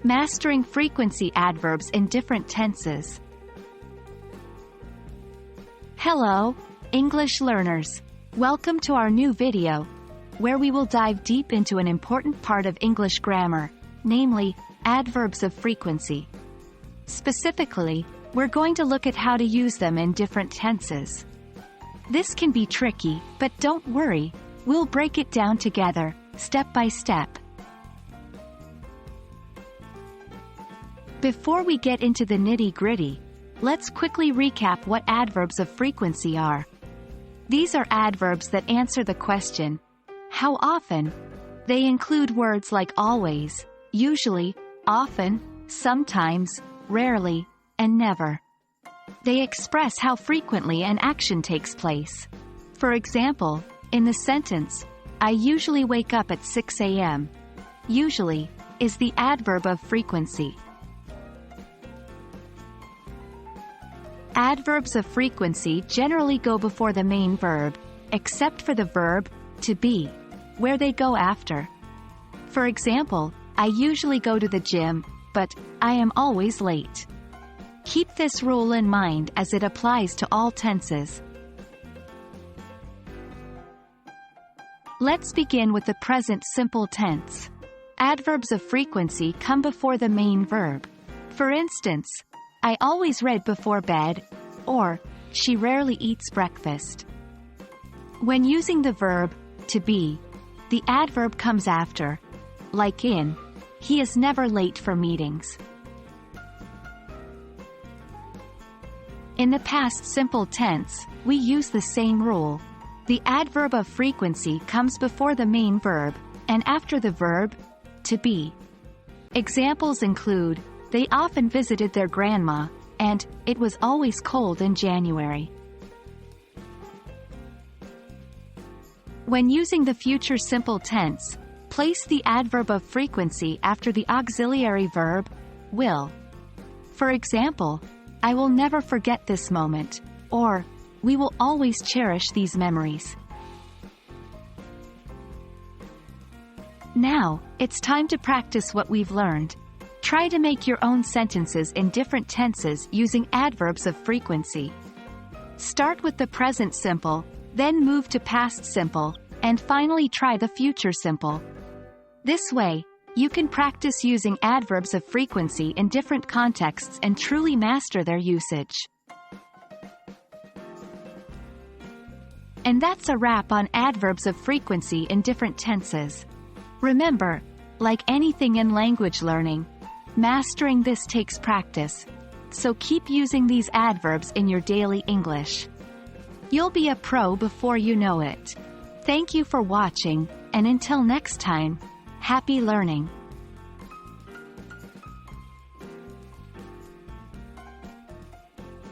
Mastering frequency adverbs in different tenses. Hello, English learners. Welcome to our new video, where we will dive deep into an important part of English grammar, namely, adverbs of frequency. Specifically, we're going to look at how to use them in different tenses. This can be tricky, but don't worry, we'll break it down together, step by step. Before we get into the nitty-gritty, let's quickly recap what adverbs of frequency are. These are adverbs that answer the question, how often? They include words like always, usually, often, sometimes, rarely, and never. They express how frequently an action takes place. For example, in the sentence, I usually wake up at 6 a.m. Usually is the adverb of frequency. Adverbs of frequency generally go before the main verb, except for the verb to be, where they go after. For example, I usually go to the gym, but I am always late. Keep this rule in mind as it applies to all tenses. Let's begin with the present simple tense. Adverbs of frequency come before the main verb. For instance, I always read before bed, or she rarely eats breakfast. When using the verb to be, the adverb comes after, like in, he is never late for meetings. In the past simple tense, we use the same rule. The adverb of frequency comes before the main verb, and after the verb, to be. Examples include, they often visited their grandma, and it was always cold in January. When using the future simple tense, place the adverb of frequency after the auxiliary verb, will. For example, I will never forget this moment, or, we will always cherish these memories. Now, it's time to practice what we've learned. Try to make your own sentences in different tenses using adverbs of frequency. Start with the present simple, then move to past simple, and finally try the future simple. This way, you can practice using adverbs of frequency in different contexts and truly master their usage. And that's a wrap on adverbs of frequency in different tenses. Remember, like anything in language learning, mastering this takes practice, so keep using these adverbs in your daily English. You'll be a pro before you know it. Thank you for watching, and until next time, happy learning.